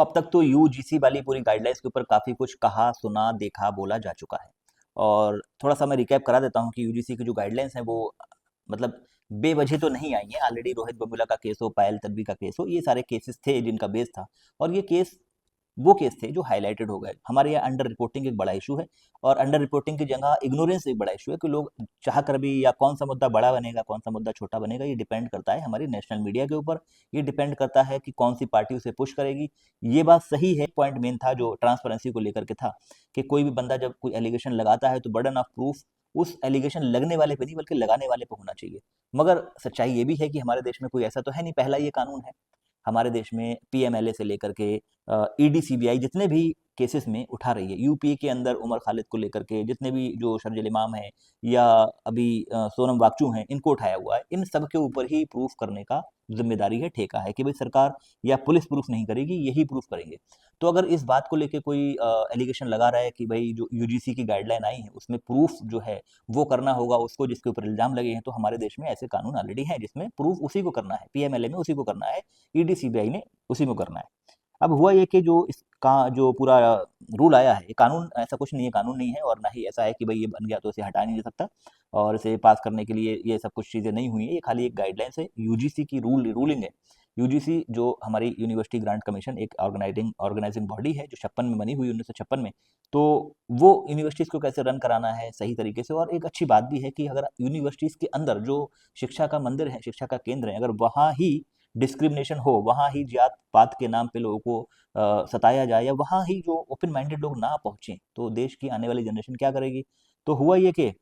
अब तक तो यूजीसी वाली पूरी गाइडलाइंस के ऊपर काफ़ी कुछ कहा, सुना, देखा, बोला जा चुका है। और थोड़ा-सा मैं रिकैप करा देता हूँ कि यूजीसी की जो गाइडलाइंस हैं वो मतलब बेवजह तो नहीं आई हैं। ऑलरेडी रोहित वेमुला का केस हो, पायल तन्वी का केस हो, ये सारे केसेस थे जिनका बेस था। और ये केस वो केस थे जो हाइलाइटेड हो गए। हमारे यहाँ अंडर रिपोर्टिंग एक बड़ा इशू है, और अंडर रिपोर्टिंग की जगह इग्नोरेंस एक बड़ा इशू है कि लोग चाह कर भी, या कौन सा मुद्दा बड़ा बनेगा, कौन सा मुद्दा छोटा बनेगा, ये डिपेंड करता है हमारी नेशनल मीडिया के ऊपर। ये डिपेंड करता है कि कौन सी पार्टी उसे पुश करेगी। ये बात सही है, पॉइंट मेन था जो ट्रांसपेरेंसी को लेकर के था, कि कोई भी बंदा जब कोई एलिगेशन लगाता है तो बर्डन ऑफ प्रूफ उस एलिगेशन लगने वाले पे नहीं बल्कि लगाने वाले पे होना चाहिए। मगर सच्चाई ये भी है कि हमारे देश में कोई ऐसा तो है नहीं, पहला ये कानून है हमारे देश में। पीएमएलए से लेकर के ईडी सीबीआई जितने भी केसेस में उठा रही है, यूपी के अंदर उमर खालिद को लेकर के जितने भी जो शर्जिल इमाम है, या अभी सोनम वाकचू हैं, इनको उठाया हुआ है। इन सब के ऊपर ही प्रूफ करने का जिम्मेदारी है, ठेका है कि भाई सरकार या पुलिस प्रूफ नहीं करेगी, यही प्रूफ करेंगे। तो अगर इस बात को लेके कोई एलिगेशन लगा रहा है कि भाई जो यूजीसी की गाइडलाइन आई है उसमें प्रूफ जो है वो करना होगा उसको, जिसके ऊपर इल्जाम लगे हैं, तो हमारे देश में ऐसे कानून ऑलरेडी हैं जिसमें प्रूफ उसी को करना है, पीएमएलए में उसी को करना है, ईडी सीबीआई ने उसी में करना है। अब हुआ ये कि जो इसका जो पूरा रूल आया है, ये कानून ऐसा कुछ नहीं है, कानून नहीं है, और ना ही ऐसा है कि भाई ये बन गया तो इसे हटा नहीं जा सकता, और इसे पास करने के लिए ये सब कुछ चीज़ें नहीं हुई हैं। ये खाली एक गाइडलाइंस है, यूजीसी की रूलिंग है। यूजीसी जो हमारी यूनिवर्सिटी ग्रांट कमीशन एक ऑर्गेनाइजिंग बॉडी है जो 56 में बनी हुई, 1956 में। तो वो यूनिवर्सिटीज़ को कैसे रन कराना है सही तरीके से, और एक अच्छी बात भी है कि अगर यूनिवर्सिटीज़ के अंदर जो शिक्षा का मंदिर है, शिक्षा का केंद्र है, अगर वहाँ ही डिस्क्रिमिनेशन हो, वहाँ ही जात पात के नाम पे लोगों को सताया जाए, या वहाँ ही जो ओपन माइंडेड लोग ना पहुँचे, तो देश की आने वाली जनरेशन क्या करेगी। तो हुआ ये कि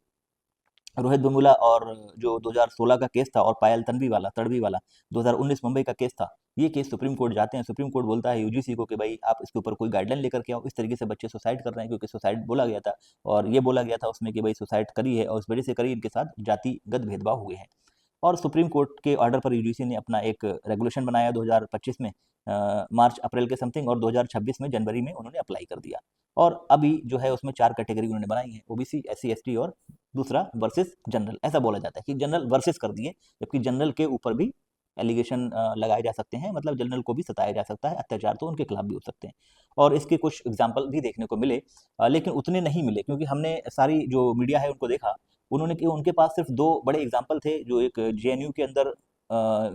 रोहित वेमुला और जो 2016 का केस था, और पायल तड़वी वाला 2019 मुंबई का केस था, ये केस सुप्रीम कोर्ट जाते हैं। सुप्रीम कोर्ट बोलता है यूजीसी को कि भाई आप इसके ऊपर कोई गाइडलाइन लेकर के आओ। इस तरीके से बच्चे सुसाइड कर रहे हैं, क्योंकि सुसाइड बोला गया था, और ये बोला गया था उसमें कि भाई सुसाइड करी है और इस वजह से करी, इनके साथ जातिगत भेदभाव हुए हैं। और सुप्रीम कोर्ट के ऑर्डर पर यूजीसी ने अपना एक रेगुलेशन बनाया 2025 में, मार्च अप्रैल के समथिंग, और 2026 में जनवरी में उन्होंने अप्लाई कर दिया। और अभी जो है उसमें 4 कैटेगरी उन्होंने बनाई है, ओबीसी, एससी एसटी, और दूसरा वर्सेस जनरल। ऐसा बोला जाता है कि जनरल वर्सेस कर दिए, जबकि जनरल के ऊपर भी एलिगेशन लगाए जा सकते हैं, मतलब जनरल को भी सताया जा सकता है, अत्याचार तो उनके खिलाफ भी हो सकते हैं। और इसके कुछ एग्जाम्पल भी देखने को मिले, लेकिन उतने नहीं मिले, क्योंकि हमने सारी जो मीडिया है उनको देखा, उन्होंने कि उनके पास सिर्फ 2 बड़े एग्जाम्पल थे, जो एक जेएनयू के अंदर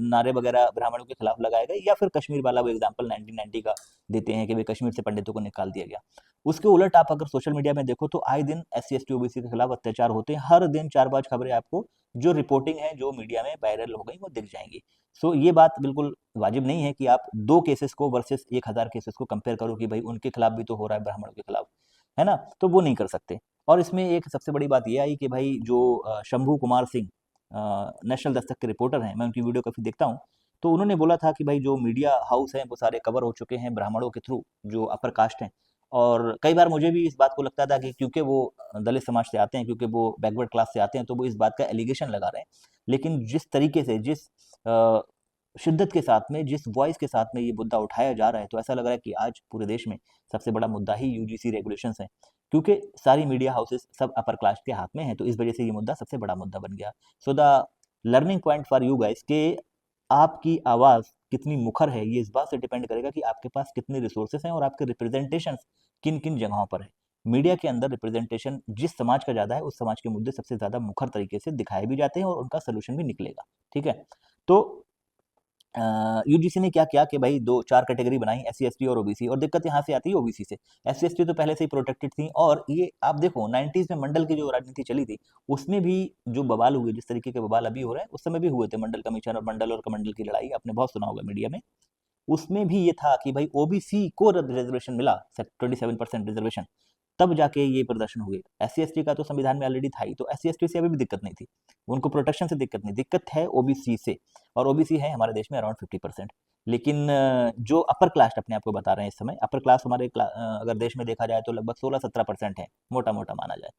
नारे वगैरह ब्राह्मणों के खिलाफ लगाए गए, या फिर कश्मीर वाला वो एग्जाम्पल 1990 का देते हैं कि भाई कश्मीर से पंडितों को निकाल दिया गया। उसके उलट आप अगर सोशल मीडिया में देखो तो आए दिन एससी एसटी ओबीसी के खिलाफ अत्याचार होते हैं, हर दिन 4-5 खबरें आपको जो रिपोर्टिंग है, जो मीडिया में वायरल हो गई, वो दिख जाएंगी। सो ये बात बिल्कुल वाजिब नहीं है कि आप 2 केसेस को वर्सेस 1000 केसेस को कंपेयर करो कि भाई उनके खिलाफ भी तो हो रहा है ब्राह्मणों के खिलाफ, है ना? तो वो नहीं कर सकते। और इसमें एक सबसे बड़ी बात ये आई कि भाई जो शंभू कुमार सिंह नेशनल दस्तक के रिपोर्टर हैं, मैं उनकी वीडियो काफ़ी देखता हूँ, तो उन्होंने बोला था कि भाई जो मीडिया हाउस हैं वो सारे कवर हो चुके हैं ब्राह्मणों के थ्रू, जो अपर कास्ट हैं। और कई बार मुझे भी इस बात को लगता था कि क्योंकि वो दलित समाज से आते हैं, क्योंकि वो बैकवर्ड क्लास से आते हैं, तो वो इस बात का एलिगेशन लगा रहे हैं। लेकिन जिस तरीके से, जिस शिद्दत के साथ में, जिस वॉइस के साथ में ये मुद्दा उठाया जा रहा है, तो ऐसा लग रहा है कि आज पूरे देश में सबसे बड़ा मुद्दा ही यूजीसी रेगुलेशंस हैं, क्योंकि सारी मीडिया हाउसेस सब अपर क्लास के हाथ में हैं, तो इस वजह से ये मुद्दा सबसे बड़ा मुद्दा बन गया। So the learning point for you guys के आपकी आवाज़ कितनी मुखर है, ये इस बात से डिपेंड करेगा कि आपके पास कितने रिसोर्सेस हैं और आपके रिप्रेजेंटेशन किन किन जगहों पर है। मीडिया के अंदर रिप्रेजेंटेशन जिस समाज का ज़्यादा है, उस समाज के मुद्दे सबसे ज़्यादा मुखर तरीके से दिखाए भी जाते हैं, और उनका सोल्यूशन भी निकलेगा। ठीक है? तो यूजीसी ने क्या किया कि भाई 2-4 कैटेगरी बनाई, एससी एसटी और ओबीसी, और दिक्कत यहाँ से आती है ओबीसी से। एससी एसटी तो पहले से ही प्रोटेक्टेड थी, और ये आप देखो 90s में मंडल की जो राजनीति चली थी, उसमें भी जो बवाल हुए, जिस तरीके के बवाल अभी हो रहे हैं, उस समय भी हुए थे। मंडल कमीशन और मंडल और कमंडल की लड़ाई आपने बहुत सुना होगा मीडिया में। उसमें भी ये था कि भाई ओबीसी को रिजर्वेशन मिला, 27% रिजर्वेशन, तब जाके ये प्रदर्शन हुए। एससी एसटी का तो संविधान में ऑलरेडी था ही, तो एससी एसटी से अभी भी दिक्कत नहीं थी, उनको प्रोटेक्शन से दिक्कत नहीं, दिक्कत है ओबीसी से। और ओबीसी है हमारे देश में अराउंड 50%। लेकिन जो अपर कास्ट अपने आप को बता रहे हैं इस समय, अपर क्लास हमारे अगर देश में देखा जाए तो लगभग 16-17% है, मोटा मोटा माना जाए।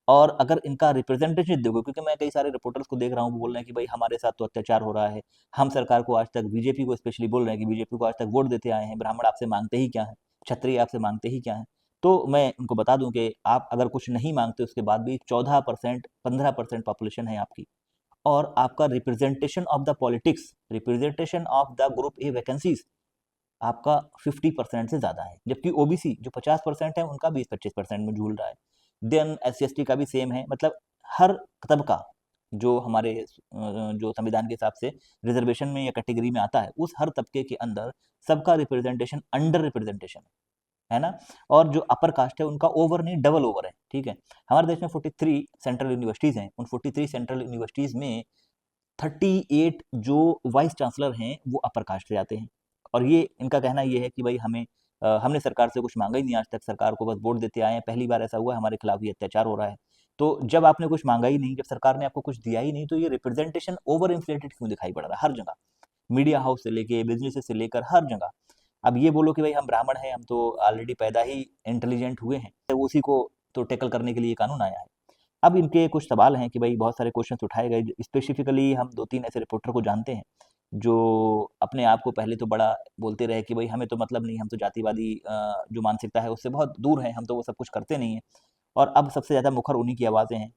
और अगर इनका रिप्रेजेंटेशन देखो, क्योंकि मैं कई सारे रिपोर्टर्स को देख रहा हूँ, वो बोल रहे हैं कि भाई हमारे साथ तो अत्याचार हो रहा है, हम सरकार को आज तक, बीजेपी को स्पेशली बोल रहे हैं कि बीजेपी को आज तक वोट देते आए हैं, ब्राह्मण आपसे मांगते ही क्या है, क्षत्रिय आपसे मांगते ही क्या है। तो मैं उनको बता दूं कि आप अगर कुछ नहीं मांगते, उसके बाद भी 14%, 15% पॉपुलेशन है आपकी, और आपका representation of the politics, representation of the group A vacancies आपका 50% से ज़्यादा है, जबकि ओबीसी जो 50% है उनका 20-25% में झूल रहा है। देन एससी/एसटी का भी सेम है, मतलब हर तबका जो हमारे जो संविधान के हिसाब से रिजर्वेशन में या कैटेगरी में आता है, उस हर तबके के अंदर सबका रिप्रेजेंटेशन अंडर रिप्रेजेंटेशन है ना? और जो अपर कास्ट है उनका ओवर नहीं डबल ओवर है, ठीक है? हमारे देश में 43 सेंट्रल यूनिवर्सिटीज़ हैं, उन 43 सेंट्रल यूनिवर्सिटीज़ में 38 जो वाइस चांसलर हैं वो अपर कास्ट से आते हैं। और ये इनका कहना ये है कि भाई हमने सरकार से कुछ मांगा ही नहीं आज तक, सरकार को बस वोट देते आए हैं, पहली बार ऐसा हुआ है हमारे खिलाफ ये अत्याचार हो रहा है। तो जब आपने कुछ मांगा ही नहीं, जब सरकार ने आपको कुछ दिया ही नहीं, तो ये रिप्रेजेंटेशन ओवर इन्फ्लेटेड क्यों दिखाई पड़ रहा है हर जगह, मीडिया हाउस से लेके बिजनेस से लेकर हर जगह। अब ये बोलो कि भाई हम ब्राह्मण हैं, हम तो ऑलरेडी पैदा ही इंटेलिजेंट हुए हैं, तो उसी को तो टैकल करने के लिए कानून आया है। अब इनके कुछ सवाल हैं कि भाई बहुत सारे क्वेश्चंस उठाए गए, स्पेसिफिकली हम 2-3 ऐसे रिपोर्टर को जानते हैं, जो अपने आप को पहले तो बड़ा बोलते रहे कि भाई हमें तो मतलब नहीं, हम तो जातिवादी जो मानसिकता है उससे बहुत दूर हैं, हम तो वो सब कुछ करते नहीं हैं। और अब सबसे ज़्यादा मुखर उन्हीं की आवाज़ें हैं।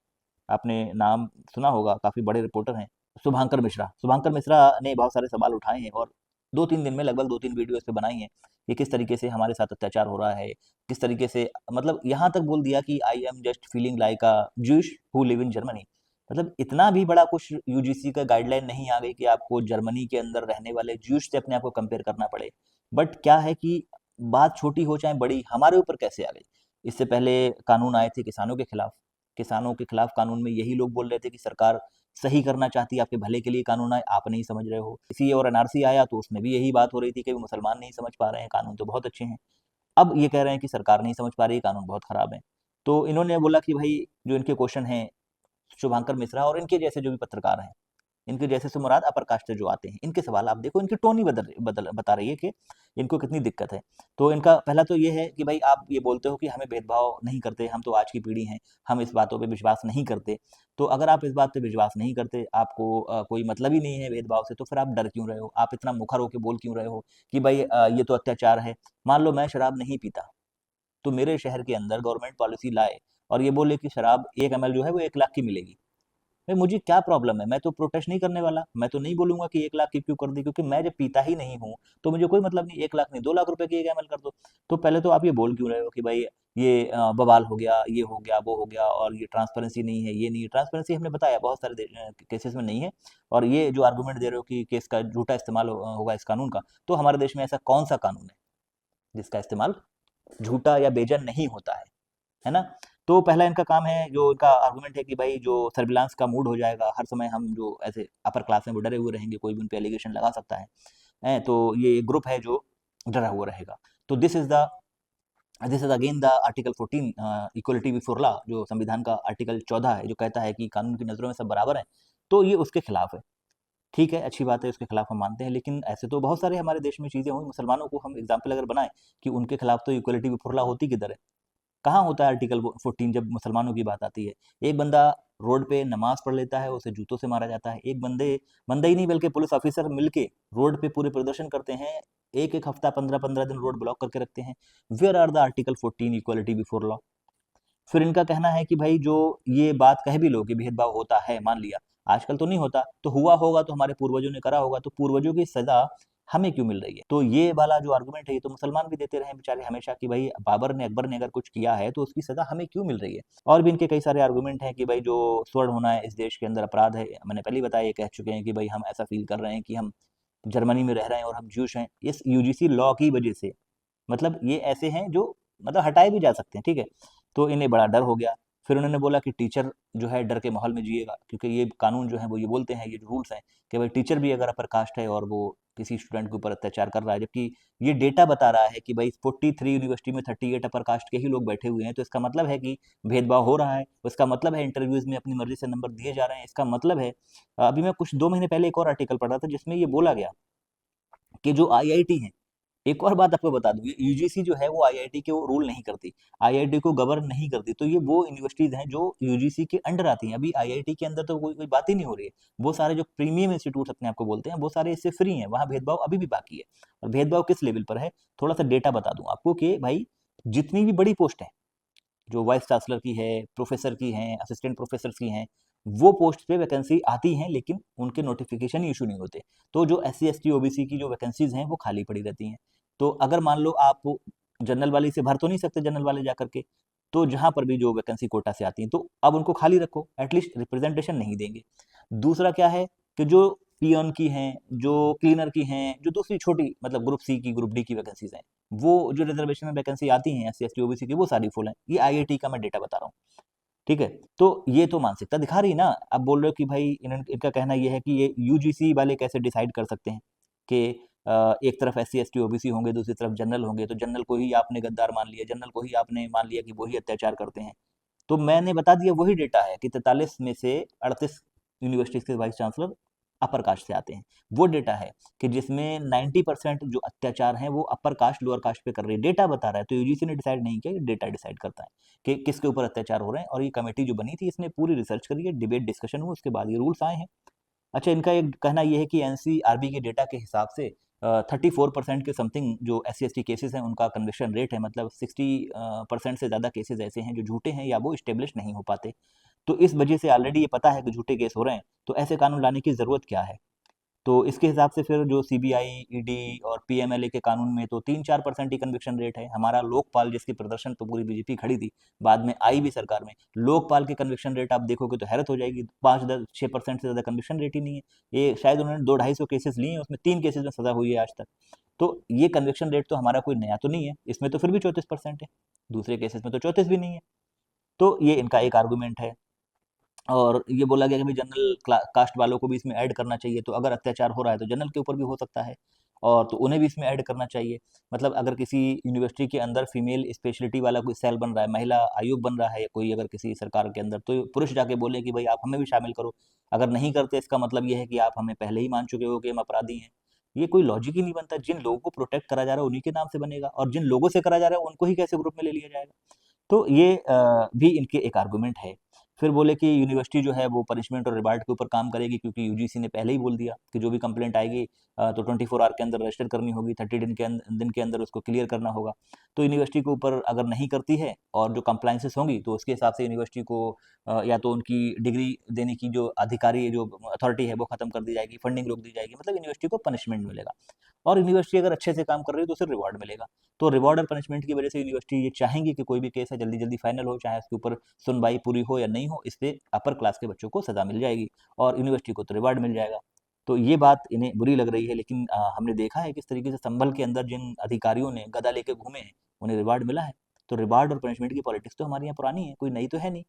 आपने नाम सुना होगा, काफ़ी बड़े रिपोर्टर हैं, शुभांकर मिश्रा। शुभांकर मिश्रा ने बहुत सारे सवाल उठाए हैं और 2-3 दिन में लगभग 2-3 वीडियो इस पे बनाई हैं कि किस तरीके से हमारे साथ अत्याचार हो रहा है, किस तरीके से, मतलब यहाँ तक बोल दिया कि I am just feeling like a Jewish who live in Germany. मतलब इतना भी बड़ा कुछ यूजीसी का गाइडलाइन नहीं आ गई कि आपको जर्मनी के अंदर रहने वाले ज्यूइश से अपने आप को कंपेयर करना पड़े। बट क्या है कि बात छोटी हो चाहे बड़ी, हमारे ऊपर कैसे आ गई? इससे पहले कानून आए थे किसानों के खिलाफ। किसानों के खिलाफ कानून में यही लोग बोल रहे थे कि सरकार सही करना चाहती है, आपके भले के लिए कानून आए, आप नहीं समझ रहे हो। इसी और एनआरसी आया तो उसमें भी यही बात हो रही थी कि मुसलमान नहीं समझ पा रहे हैं, कानून तो बहुत अच्छे हैं। अब ये कह रहे हैं कि सरकार नहीं समझ पा रही है, कानून बहुत खराब है। तो इन्होंने बोला कि भाई जो इनके क्वेश्चन हैं, शुभांकर मिश्रा और इनके जैसे जो भी पत्रकार हैं, इनके जैसे से मुराद अपर कास्ट से जो आते हैं, इनके सवाल आप देखो, इनकी टोन ही बदल बदल बता रही है कि इनको कितनी दिक्कत है। तो इनका पहला तो ये है कि भाई आप ये बोलते हो कि हमें भेदभाव नहीं करते, हम तो आज की पीढ़ी हैं, हम इस बातों पे विश्वास नहीं करते। तो अगर आप इस बात पे विश्वास नहीं करते, आपको कोई मतलब ही नहीं है भेदभाव से, तो फिर आप डर क्यों रहे हो? आप इतना मुखर होके बोल क्यों रहे हो कि भाई ये तो अत्याचार है? मान लो मैं शराब नहीं पीता, तो मेरे शहर के अंदर गवर्नमेंट पॉलिसी लाए और ये बोले कि शराब 1 एमएल जो है वो 1 लाख की मिलेगी। भाई मुझे क्या प्रॉब्लम है? मैं तो प्रोटेस्ट नहीं करने वाला, मैं तो नहीं बोलूँगा कि 1 लाख की क्यों कर दी, क्योंकि मैं जब पीता ही नहीं हूँ, तो मुझे कोई मतलब नहीं, 1 लाख नहीं 2 लाख रुपए की 1 एमएल कर दो। तो पहले तो आप ये बोल क्यों रहे हो कि भाई ये बवाल हो गया, ये हो गया, वो हो गया और ये ट्रांसपेरेंसी नहीं है, ये नहीं है। ट्रांसपेरेंसी हमने बताया बहुत सारे केसेस में नहीं है। और ये जो आर्गुमेंट दे रहे हो कि केस का झूठा इस्तेमाल होगा इस कानून का, तो हमारे देश में ऐसा कौन-सा कानून है, जिसका इस्तेमाल झूठा या बेजा नहीं होता है ना? तो पहला इनका काम है, जो इनका आर्गुमेंट है कि भाई जो सर्विलांस का मूड हो जाएगा, हर समय हम जो ऐसे अपर क्लास में वो डरे हुए रहेंगे, कोई भी उन पे एलिगेशन लगा सकता है। तो ये ग्रुप है जो डरा हुआ रहेगा। तो this is again the article 14 equality before law, जो संविधान का आर्टिकल 14 है, जो कहता है कि कानून की नज़रों में सब बराबर हैं। तो ये उसके खिलाफ है। ठीक है, अच्छी बात है, उसके खिलाफ हम मानते हैं, लेकिन ऐसे तो बहुत सारे हमारे देश में चीज़ें हुई, मुसलमानों को हम एग्ज़ाम्पल अगर बनाएँ कि उनके खिलाफ तो इक्वालिटी बिफोर लॉ होती किधर है? कहाँ होता है आर्टिकल 14 जब मुसलमानों की बात आती है? एक बंदा रोड पे नमाज़ पढ़ लेता है, उसे जूतों से मारा जाता है। एक बंदा ही नहीं बल्कि पुलिस ऑफिसर मिलके रोड पे पूरे प्रदर्शन करते हैं। एक-एक हफ्ता 15-15 दिन रोड ब्लॉक करके रखते हैं। Where are the article 14 equality before law? फिर इनका कहना है कि भाई जो ये बात कह भी लो कि भेदभाव होता है, मान लिया, आजकल तो नहीं होता, तो हुआ होगा तो हमारे पूर्वजों ने करा होगा, तो पूर्वजों की सज़ा हमें क्यों मिल रही है? तो ये वाला जो आर्गुमेंट है, ये तो मुसलमान भी देते रहे हैं बेचारे हमेशा कि भाई बाबर ने, अकबर ने अगर कुछ किया है, तो उसकी सज़ा हमें क्यों मिल रही है? और भी इनके कई सारे आर्गुमेंट हैं कि भाई जो स्वर्ण होना है इस देश के अंदर अपराध है। मैंने पहले ही बताया, ये कह चुके हैं कि भाई हम ऐसा फ़ील कर रहे हैं कि हम जर्मनी में रह रहे हैं और हम ज्यूश हैं, इस यूजीसी लॉ की वजह से। मतलब ये ऐसे हैं जो मतलब हटाए भी जा सकते हैं, ठीक है? तो इन्हें बड़ा डर हो गया। फिर उन्होंने बोला कि टीचर जो है डर के माहौल में जिएगा, क्योंकि ये कानून जो है वो ये बोलते हैं, ये जो रूल्स हैं कि भाई टीचर भी अगर अपर कास्ट है और वो किसी स्टूडेंट के ऊपर अत्याचार कर रहा है, जबकि ये डेटा बता रहा है कि भाई 43 यूनिवर्सिटी में 38 अपर कास्ट के ही लोग बैठे हुए हैं, तो इसका मतलब है कि भेदभाव हो रहा है। इसका मतलब है इंटरव्यूज़ में अपनी मर्ज़ी से नंबर दिए जा रहे हैं। इसका मतलब है अभी मैं कुछ 2 महीने पहले एक और आर्टिकल पढ़ रहा था जिसमें ये बोला गया कि जो आईआईटी हैं, एक और बात आपको बता दूँ, ये यूजीसी जो है वो आईआईटी के वो रूल नहीं करती, आईआईटी को गवर्न नहीं करती, तो ये वो यूनिवर्सिटीज़ हैं जो यूजीसी के अंडर आती हैं। अभी आईआईटी के अंदर तो कोई कोई बात ही नहीं हो रही है। वो सारे जो प्रीमियम इंस्टीट्यूट्स अपने आप को बोलते हैं, वो सारे इससे फ्री हैं, वहाँ भेदभाव अभी भी बाकी है। और भेदभाव किस लेवल पर है? थोड़ा-सा डेटा बता दूँ आपको कि भाई जितनी भी बड़ी पोस्ट है, जो वाइस चांसलर की है, प्रोफ़ेसर की हैं, असिस्टेंट प्रोफ़ेसर्स की हैं, वो पोस्ट पे वैकेंसी आती हैं, लेकिन उनके नोटिफ़िकेशन इश्यू नहीं होते। तो जो एससी, एसटी, ओबीसी की जो वैकेंसीज़ हैं, वो खाली पड़ी रहती हैं। तो अगर मान लो आप जनरल वाली से भर तो नहीं सकते जनरल वाले जा करके, तो जहाँ पर भी जो वैकेंसी कोटा से आती है तो अब उनको खाली रखो, एटलीस्ट रिप्रेजेंटेशन नहीं देंगे। दूसरा क्या है कि जो पियोन की हैं, जो क्लीनर की हैं, जो दूसरी छोटी मतलब ग्रुप सी की, ग्रुप डी की वैकेंसीज हैं, वो जो रिजर्वेशन में वैकेंसी आती हैं S C S T OBC की, वो सारी फुल हैं। ये आईआईटी का मैं डेटा बता रहा हूँ, ठीक है। तो ये तो मानसिकता दिखा रही है ना। अब बोल रहे हो कि भाई इनका कहना ये है कि ये यूजीसी वाले कैसे डिसाइड कर सकते हैं कि एक तरफ S C S T OBC होंगे, दूसरी तरफ जनरल होंगे, तो जनरल को ही आपने गद्दार मान लिया, जनरल को ही आपने मान लिया कि वही अत्याचार करते हैं। तो मैंने बता दिया वही डेटा है कि 43 में से 38 यूनिवर्सिटीज के वाइस चांसलर अपर कास्ट से आते हैं। वो डेटा है कि जिसमें 90% जो अत्याचार हैं वो अपर कास्ट लोअर कास्ट पे कर रही है, डेटा बता रहा है। तो यूजीसी ने डिसाइड नहीं किया, डेटा डिसाइड करता है कि किसके ऊपर अत्याचार हो रहे हैं। और ये कमेटी जो बनी थी इसने पूरी रिसर्च करी है, डिबेट डिस्कशन हुआ, उसके बाद ये रूल्स आए हैं। अच्छा, इनका एक कहना ये है कि एनसीआरबी के डेटा के हिसाब से 34% के समथिंग जो S C S T cases हैं उनका कन्विक्शन रेट है, मतलब 60% से ज़्यादा केसेज ऐसे हैं जो झूठे हैं या वो इस्टेब्लिश नहीं हो पाते। तो इस वजह से ऑलरेडी ये पता है कि झूठे केस हो रहे हैं, तो ऐसे कानून लाने की ज़रूरत क्या है। तो इसके हिसाब से फिर जो सीबीआई, ईडी और पीएमएलए के कानून में तो 3-4% ही कन्विक्शन रेट है। हमारा लोकपाल जिसकी प्रदर्शन तो पूरी बीजेपी खड़ी थी, बाद में आई भी सरकार में, लोकपाल के कन्विक्शन रेट आप देखोगे तो हैरत हो जाएगी, 5-6% से ज़्यादा कन्विक्शन रेट ही नहीं है। ये शायद उन्होंने 200-250 केसेस लिए हैं, उसमें 3 केसेस में सज़ा हुई है आज तक। तो ये कन्विक्शन रेट तो हमारा कोई नया तो नहीं है, इसमें तो फिर भी 34% है, दूसरे केसेस में तो 34 भी नहीं है। तो ये इनका एक आर्गूमेंट है। और ये बोला गया कि भाई जनरल कास्ट वालों को भी इसमें ऐड करना चाहिए, तो अगर अत्याचार हो रहा है तो जनरल के ऊपर भी हो सकता है, और तो उन्हें भी इसमें ऐड करना चाहिए। मतलब अगर किसी यूनिवर्सिटी के अंदर फीमेल स्पेशलिटी वाला कोई सेल बन रहा है, महिला आयोग बन रहा है या कोई अगर किसी सरकार के अंदर, तो पुरुष जाके बोले कि भाई आप हमें भी शामिल करो। अगर नहीं करते इसका मतलब ये है कि आप हमें पहले ही मान चुके हो कि हम अपराधी हैं। ये कोई लॉजिक ही नहीं बनता। जिन लोगों को प्रोटेक्ट करा जा रहा है उन्हीं के नाम से बनेगा, और जिन लोगों से करा जा रहा है उनको ही कैसे ग्रुप में ले लिया जाएगा। तो ये भी इनके एक आर्गुमेंट है। फिर बोले कि यूनिवर्सिटी जो है वो पनिशमेंट और रिवार्ड के ऊपर काम करेगी, क्योंकि यूजीसी ने पहले ही बोल दिया कि जो भी कंप्लेंट आएगी तो 24 आवर के अंदर रजिस्टर करनी होगी, 30 दिन के अंदर उसको क्लियर करना होगा। तो यूनिवर्सिटी के ऊपर अगर नहीं करती है और जो कंप्लाइंसेस होंगी तो उसके हिसाब से यूनिवर्सिटी को या तो उनकी डिग्री देने की जो अधिकारी जो अथॉरिटी है वो खत्म कर दी जाएगी, फंडिंग रोक दी जाएगी, मतलब यूनिवर्सिटी को पनिशमेंट मिलेगा। और यूनिवर्सिटी अगर अच्छे से काम कर रही है तो उसे रिवॉर्ड मिलेगा। तो रिवॉर्ड और पनिशमेंट की वजह से यूनिवर्सिटी ये चाहेंगी कि कोई भी केस है जल्दी जल्दी फाइनल हो, चाहे उसके ऊपर सुनवाई पूरी हो या नहीं हो, इससे अपर क्लास के बच्चों को सजा मिल जाएगी और यूनिवर्सिटी को तो रिवॉर्ड मिल जाएगा। तो ये बात इन्हें बुरी लग रही है, लेकिन हमने देखा है किस तरीके से संभल के अंदर जिन अधिकारियों ने गदा लेके घूमे हैं उन्हें रिवॉर्ड मिला है। तो रिवॉर्ड और पनिशमेंट की पॉलिटिक्स तो हमारे यहाँ पुरानी है, कोई नई तो है नहीं।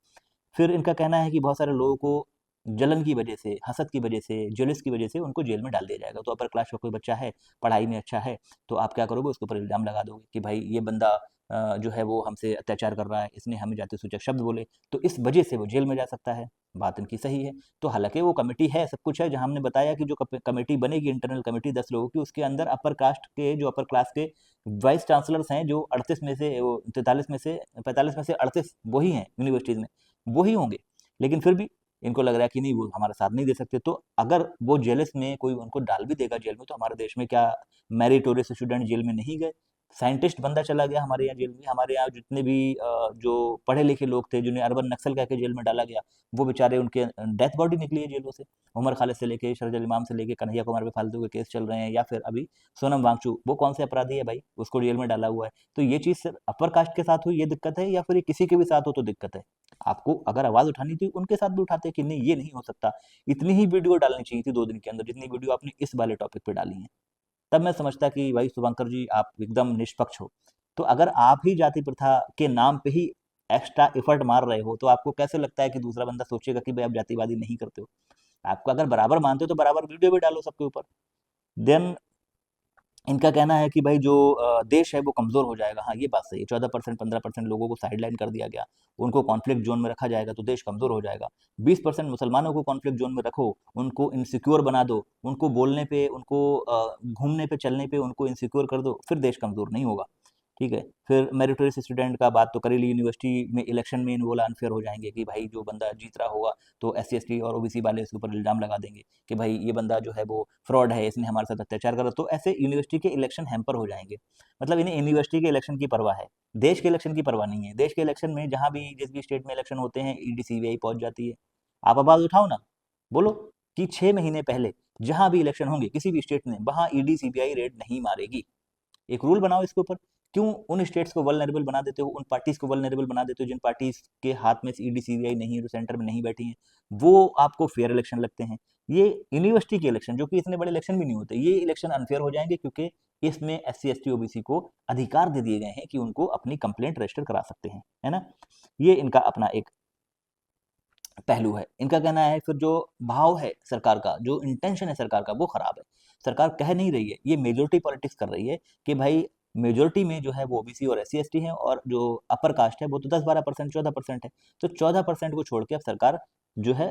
फिर इनका कहना है कि बहुत सारे लोगों को जलन की वजह से, हसद की वजह से, जेलस की वजह से उनको जेल में डाल दिया जाएगा। तो अपर क्लास का कोई बच्चा है, पढ़ाई में अच्छा है, तो आप क्या करोगे, उसके ऊपर इल्ज़ाम लगा दोगे कि भाई ये बंदा जो है वो हमसे अत्याचार कर रहा है, इसने हमें जाति सूचक शब्द बोले, तो इस वजह से वो जेल में जा सकता है। बात इनकी सही है। तो हालाँकि वो कमेटी है, सब कुछ है, जहाँ हमने बताया कि जो कमेटी बनेगी, इंटरनल कमेटी 10 लोगों की, उसके अंदर अपर कास्ट के जो अपर क्लास के वाइस चांसलर्स हैं, जो 38 में से वो 43 में से 45 में से 38 वही हैं यूनिवर्सिटीज़ में, वही होंगे। लेकिन फिर भी इनको लग रहा है कि नहीं, वो हमारा साथ नहीं दे सकते। तो अगर वो जेलस में कोई उनको डाल भी देगा जेल में, तो हमारे देश में क्या मेरिटोरियस स्टूडेंट जेल में नहीं गए? साइंटिस्ट बंदा चला गया हमारे यहाँ जेल में। हमारे यहाँ जितने भी जो पढ़े लिखे लोग थे जिन्हें अर्बन नक्सल कह के जेल में डाला गया, वो बेचारे उनके डेथ बॉडी निकली है जेलों से। उमर खालिद से लेके शरजील इमाम से लेके कन्हैया कुमार पे फालतू के केस चल रहे हैं, या फिर अभी सोनम वांगचुक, वो कौन से अपराधी है भाई, उसको जेल में डाला हुआ है। तो ये चीज़ सिर्फ अपर कास्ट के साथ हुई ये दिक्कत है, या फिर ये किसी के भी साथ हो तो दिक्कत है? आपको अगर आवाज़ उठानी थी उनके साथ भी उठाते कि नहीं ये नहीं हो सकता। इतनी ही वीडियो डालनी चाहिए थी 2 दिन के अंदर जितनी वीडियो आपने इस वाले टॉपिक पे डाली हैं। तब मैं समझता कि भाई शुभंकर जी आप एकदम निष्पक्ष हो। तो अगर आप ही जाति प्रथा के नाम पे ही एक्स्ट्रा एफर्ट मार रहे हो, तो आपको कैसे लगता है कि दूसरा बंदा सोचेगा कि भाई आप जातिवादी नहीं करते हो? आपको अगर बराबर मानते हो तो बराबर वीडियो भी डालो सबके ऊपर। देन इनका कहना है कि भाई जो देश है वो कमज़ोर हो जाएगा। हाँ, ये बात सही है। 14% 15% लोगों को साइडलाइन कर दिया गया, उनको कॉन्फ्लिक्ट ज़ोन में रखा जाएगा तो देश कमज़ोर हो जाएगा। 20% मुसलमानों को कॉन्फ्लिक्ट ज़ोन में रखो, उनको इनसिक्योर बना दो, उनको बोलने पे, उनको घूमने पे, चलने पे उनको इनसिक्योर कर दो, फिर देश कमज़ोर नहीं होगा। ठीक है। फिर मेरिटोरियस स्टूडेंट का बात तो कर ही ली। यूनिवर्सिटी में इलेक्शन में इन बोला अनफेयर हो जाएंगे कि भाई जो बंदा जीत रहा होगा तो एस सी एस टी और ओबीसी वाले इसके ऊपर इल्ज़ाम लगा देंगे कि भाई ये बंदा जो है वो फ्रॉड है, इसने हमारे साथ अत्याचार करा। तो ऐसे यूनिवर्सिटी के इलेक्शन हैम्पर हो जाएंगे। मतलब इन्हें यूनिवर्सिटी के इलेक्शन की परवाह है, देश के इलेक्शन की परवाह नहीं है। देश के इलेक्शन में जहाँ भी जिस भी स्टेट में इलेक्शन होते हैं ईडी सीबीआई पहुंच जाती है। आप आवाज़ उठाओ ना, बोलो कि 6 महीने पहले जहाँ भी इलेक्शन होंगे किसी भी स्टेट में, वहाँ ईडी सीबीआई रेड नहीं मारेगी। एक रूल बनाओ इसके ऊपर। क्यों उन स्टेट्स को वल्नरेबल बना देते हो, उन पार्टीज को वल्नरेबल बना देते हो जिन पार्टीज के हाथ में ईडी सीबीआई नहीं है, जो सेंटर में नहीं बैठी हैं, वो आपको फेयर इलेक्शन लगते हैं। ये यूनिवर्सिटी के इलेक्शन, जो कि इतने बड़े इलेक्शन भी नहीं होते, ये इलेक्शन अनफेयर हो जाएंगे, क्योंकि इसमें एससी एसटी ओबीसी को अधिकार दे दिए गए हैं कि उनको अपनी कंप्लेंट रजिस्टर करा सकते हैं, है ना। ये इनका अपना एक पहलू है। इनका कहना है फिर जो भाव है सरकार का, जो इंटेंशन है सरकार का, वो खराब है। सरकार कह नहीं रही है, ये मेजोरिटी पॉलिटिक्स कर रही है कि भाई मेजोरिटी में जो है वो ओबीसी और एससी एसटी हैं, और जो अपर कास्ट है वो तो 10-12%, 14% है। तो 14% को छोड़ के अब सरकार जो है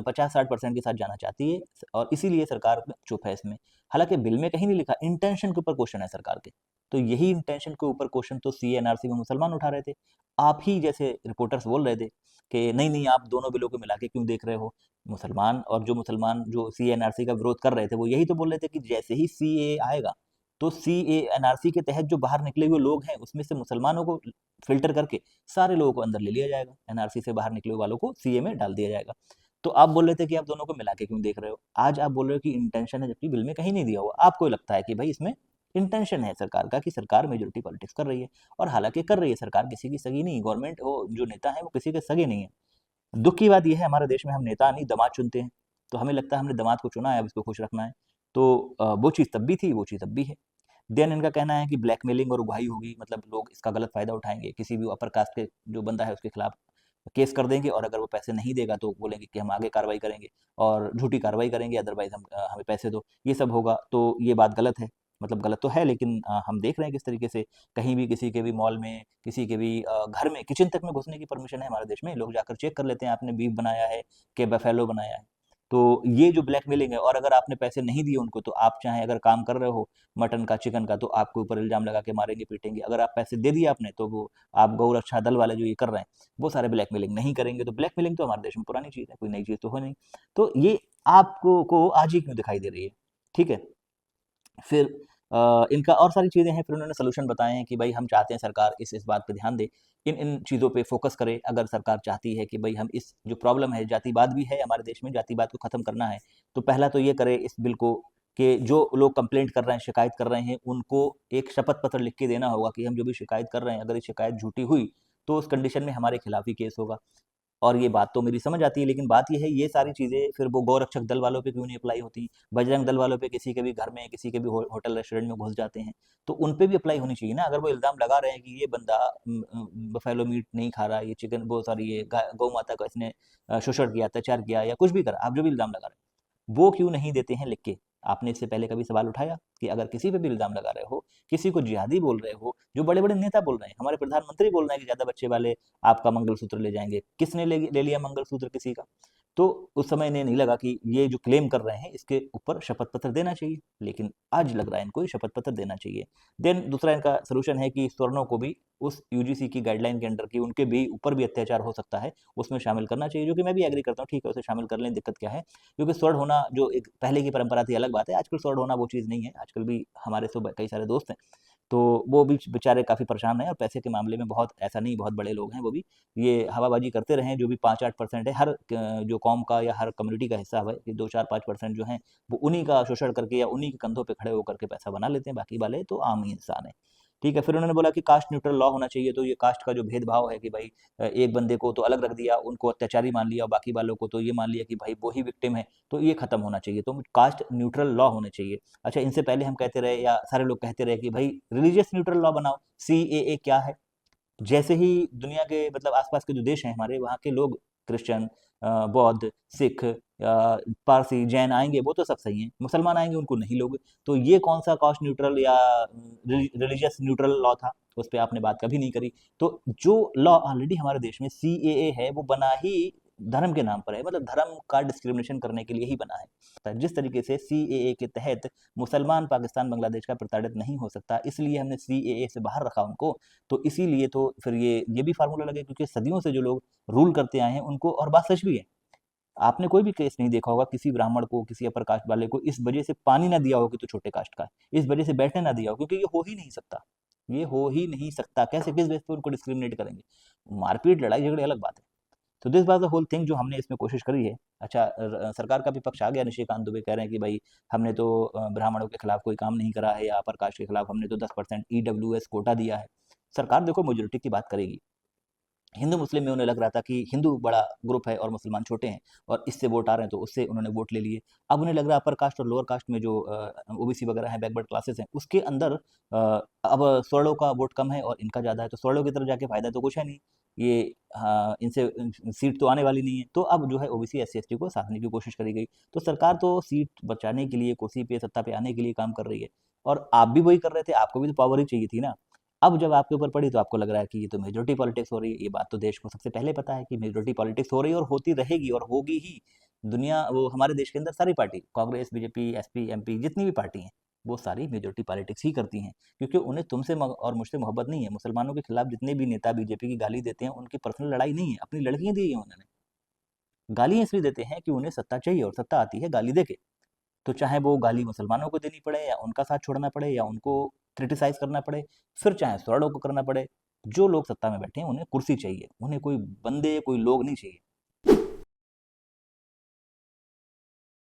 50-60% के साथ जाना चाहती है, और इसीलिए सरकार चुप है इसमें। हालांकि बिल में कहीं नहीं लिखा, इंटेंशन के ऊपर क्वेश्चन है सरकार के। तो यही इंटेंशन के ऊपर क्वेश्चन तो सी एनआरसी में मुसलमान उठा रहे थे। आप ही जैसे रिपोर्टर्स बोल रहे थे कि नहीं नहीं, आप दोनों बिलों को मिला के क्यों देख रहे हो। मुसलमान जो सी एनआरसी का विरोध कर रहे थे, वो यही तो बोल रहे थे कि जैसे ही सी आएगा, तो सी एनआरसी के तहत जो बाहर निकले हुए लोग हैं, उसमें से मुसलमानों को फिल्टर करके सारे लोगों को अंदर ले लिया जाएगा, एनआरसी से बाहर निकले वालों को सीए में डाल दिया जाएगा। तो आप बोल रहे थे कि आप दोनों को मिला के क्यों देख रहे हो। आज आप बोल रहे हो कि इंटेंशन है, जबकि बिल में कहीं नहीं दिया हुआ। आपको लगता है कि भाई इसमें इंटेंशन है सरकार का, कि सरकार मेजोरिटी पॉलिटिक्स कर रही है, और हालांकि कर रही है सरकार, किसी की सगी नहीं। गवर्नमेंट वो जो नेता है वो किसी के सगे नहीं है। दुख की बात यह है, हमारे देश में हम नेता नहीं दामाद चुनते हैं। तो हमें लगता है हमने दामाद को चुना है, अब इसको खुश रखना है। तो वो चीज़ तब भी थी, वो चीज़ अब भी है। देन इनका कहना है कि ब्लैकमेलिंग और उगाही होगी, मतलब लोग इसका गलत फायदा उठाएंगे, किसी भी अपर कास्ट के जो बंदा है उसके खिलाफ केस कर देंगे, और अगर वो पैसे नहीं देगा तो बोलेंगे कि हम आगे कार्रवाई करेंगे, और झूठी कार्रवाई करेंगे, अदरवाइज हमें पैसे दो। ये सब होगा, तो ये बात गलत है। मतलब गलत तो है, लेकिन हम देख रहे हैं किस तरीके से कहीं भी किसी के भी मॉल में, किसी के भी घर में किचन तक में घुसने की परमिशन है हमारे देश में। लोग जाकर चेक कर लेते हैं आपने बीफ बनाया है कि बफेलो बनाया है। तो ये जो ब्लैकमेलिंग है, और अगर आपने पैसे नहीं दिए उनको, तो आप चाहे अगर काम कर रहे हो मटन का, चिकन का, तो आपके ऊपर इल्जाम लगा के मारेंगे पीटेंगे। अगर आप पैसे दे दिए आपने, तो वो आप गौ रक्षा दल वाले जो ये कर रहे हैं, वो सारे ब्लैकमेलिंग नहीं करेंगे। तो ब्लैकमेलिंग तो हमारे देश में पुरानी चीज़ है, कोई नई चीज़ तो हो नहीं। तो ये आपको को आज ही क्यों दिखाई दे रही है, ठीक है। फिर इनका और सारी चीज़ें हैं, फिर उन्होंने सॉल्यूशन बताए हैं कि भाई हम चाहते हैं सरकार इस बात पे ध्यान दे, इन चीज़ों पे फोकस करे। अगर सरकार चाहती है कि भाई हम इस जो प्रॉब्लम है, जातिवाद भी है हमारे देश में, जातिवाद को ख़त्म करना है, तो पहला तो ये करे इस बिल को कि जो लोग कंप्लेंट कर रहे हैं, शिकायत कर रहे हैं, उनको एक शपथ पत्र लिख के देना होगा कि हम जो भी शिकायत कर रहे हैं, अगर ये शिकायत झूठी हुई, तो उस कंडीशन में हमारे खिलाफ ही केस होगा। और ये बात तो मेरी समझ आती है, लेकिन बात ये है, ये सारी चीज़ें फिर वो गौरक्षक दल वालों पे क्यों नहीं अप्लाई होती। बजरंग दल वालों पे किसी के भी घर में, किसी के भी होटल रेस्टोरेंट में घुस जाते हैं, तो उन पे भी अप्लाई होनी चाहिए ना। अगर वो इल्ज़ाम लगा रहे हैं कि ये बंदा बफेलो मीट नहीं खा रहा, ये चिकन, वो सॉरी, ये गौ माता का इसने शोषण किया, अत्याचार किया, या कुछ भी करा, आप जो भी इल्ज़ाम लगा रहे हैं, वो क्यों नहीं देते हैं लिख के। आपने इससे पहले कभी सवाल उठाया कि अगर किसी पे भी इल्ज़ाम लगा रहे हो, किसी को जिहादी बोल रहे हो, जो बड़े-बड़े नेता बोल रहे हैं, हमारे प्रधानमंत्री बोल रहे हैं कि ज़्यादा बच्चे वाले आपका मंगलसूत्र ले जाएँगे, किसने ले लिया मंगलसूत्र किसी का? तो उस समय इन्हें नहीं लगा कि ये जो क्लेम कर रहे हैं इसके ऊपर शपथ पत्र देना चाहिए, लेकिन आज लग रहा है इनको ये शपथ पत्र देना चाहिए। देन दूसरा इनका सॉल्यूशन है कि स्वर्णों को भी उस यूजीसी की गाइडलाइन के अंडर, की उनके भी ऊपर भी अत्याचार हो सकता है, उसमें शामिल करना चाहिए, जो कि मैं भी एग्री करता हूँ। ठीक है, उसे शामिल कर लें, दिक्कत क्या है। क्योंकि स्वर्ण होना जो एक पहले की परंपरा थी, अलग बात है। आजकल स्वर्ण होना वो चीज़ नहीं है। आजकल भी हमारे कई सारे दोस्त हैं, तो वो भी बेचारे काफ़ी परेशान हैं, और पैसे के मामले में बहुत, ऐसा नहीं, बहुत बड़े लोग हैं वो भी। ये हवाबाजी करते रहे हैं, जो भी 5-8% है, हर जो कौम का या हर कम्युनिटी का हिस्सा है, ये 2-4-5% जो हैं, वो उन्हीं का शोषण करके या उन्हीं के कंधों पे खड़े होकर के पैसा बना लेते हैं। बाकी वाले तो आम ही इंसान हैं। ठीक है, फिर उन्होंने बोला कि कास्ट न्यूट्रल लॉ होना चाहिए। तो ये कास्ट का जो भेदभाव है कि भाई एक बंदे को तो अलग रख दिया, उनको अत्याचारी मान लिया, और बाकी वालों को तो ये मान लिया कि भाई वो ही विक्टिम है, तो ये खत्म होना चाहिए। तो कास्ट न्यूट्रल लॉ होने चाहिए। अच्छा, इनसे पहले हम कहते रहे, या सारे लोग कहते रहे कि भाई रिलीजियस न्यूट्रल लॉ बनाओ। सीएए क्या है? जैसे ही दुनिया के, मतलब आसपास के जो देश हैं हमारे, वहाँ के लोग क्रिश्चियन, बौद्ध, सिख, पारसी, जैन आएंगे, वो तो सब सही हैं। मुसलमान आएंगे, उनको नहीं लोगे। तो ये कौन सा कास्ट न्यूट्रल या रिलीजियस न्यूट्रल लॉ था, उस पर आपने बात कभी नहीं करी। तो जो लॉ ऑलरेडी हमारे देश में सीएए है, वो बना ही धर्म के नाम पर है, मतलब धर्म का डिस्क्रिमिनेशन करने के लिए ही बना है। जिस तरीके से सीएए के तहत मुसलमान पाकिस्तान बांग्लादेश का प्रताड़ित नहीं हो सकता, इसलिए हमने सीएए से बाहर रखा उनको। तो इसीलिए तो फिर ये भी फार्मूला लगे, क्योंकि सदियों से जो लोग रूल करते आए हैं उनको, और बात सच भी है, आपने कोई भी केस नहीं देखा होगा किसी ब्राह्मण को, किसी अपर कास्ट वाले को इस वजह से पानी ना दिया हो कि तो छोटे कास्ट का है, इस वजह से बैठने ना दिया हो, क्योंकि ये हो ही नहीं सकता। ये हो ही नहीं सकता। कैसे, किस बेस पे उनको डिस्क्रिमिनेट करेंगे? मारपीट, लड़ाई झगड़े अलग बात है। तो this was the whole thing जो हमने इसमें कोशिश करी है। अच्छा, सरकार का भी पक्ष आ गया, निशिकांत दुबे कह रहे हैं कि भाई हमने तो ब्राह्मणों के खिलाफ कोई काम नहीं करा है या अपर कास्ट के खिलाफ हमने तो 10% ईडब्ल्यूएस कोटा दिया है। सरकार देखो मेजोरिटी की बात करेगी। हिंदू मुस्लिम में उन्हें लग रहा था कि हिंदू बड़ा ग्रुप है और मुसलमान छोटे हैं और इससे वोट आ रहे हैं, तो उससे उन्होंने वोट ले लिए। अब उन्हें लग रहा है अपर कास्ट और लोअर कास्ट में जो ओबीसी वगैरह है, बैकवर्ड क्लासेस हैं, उसके अंदर अब स्वर्णों का वोट कम है और इनका ज़्यादा है, तो स्वर्णों की तरफ जाके फायदा तो कुछ है नहीं। ये हाँ, इनसे सीट तो आने वाली नहीं है, तो अब जो है OBC S C S T को साधने की कोशिश करी गई। तो सरकार तो सीट बचाने के लिए, कुर्सी पे सत्ता पे आने के लिए काम कर रही है, और आप भी वही कर रहे थे, आपको भी तो पावर ही चाहिए थी ना। अब जब आपके ऊपर पड़ी तो आपको लग रहा है कि ये तो मेजोरिटी पॉलिटिक्स हो रही है। ये बात तो देश को सबसे पहले पता है कि मेजोरिटी पॉलिटिक्स हो रही है और होती रहेगी और होगी ही। दुनिया वो हमारे देश के अंदर सारी party, Congress, BJP, SP, MP, जितनी भी पार्टी हैं, वो सारी मेजोरिटी पॉलिटिक्स ही करती हैं, क्योंकि उन्हें तुमसे और मुझसे मोहब्बत नहीं है। मुसलमानों के खिलाफ जितने भी नेता बीजेपी की गाली देते हैं, उनकी पर्सनल लड़ाई नहीं है, अपनी लड़कियां दी है उन्होंने। गालियां इसलिए देते हैं कि उन्हें सत्ता चाहिए और सत्ता आती है गाली देके। तो चाहे वो गाली मुसलमानों को देनी पड़े या उनका साथ छोड़ना पड़े या उनको क्रिटिसाइज करना पड़े, फिर चाहे स्वर्ण को करना पड़े, जो लोग सत्ता में बैठे हैं उन्हें कुर्सी चाहिए, उन्हें कोई बंदे कोई लोग नहीं चाहिए।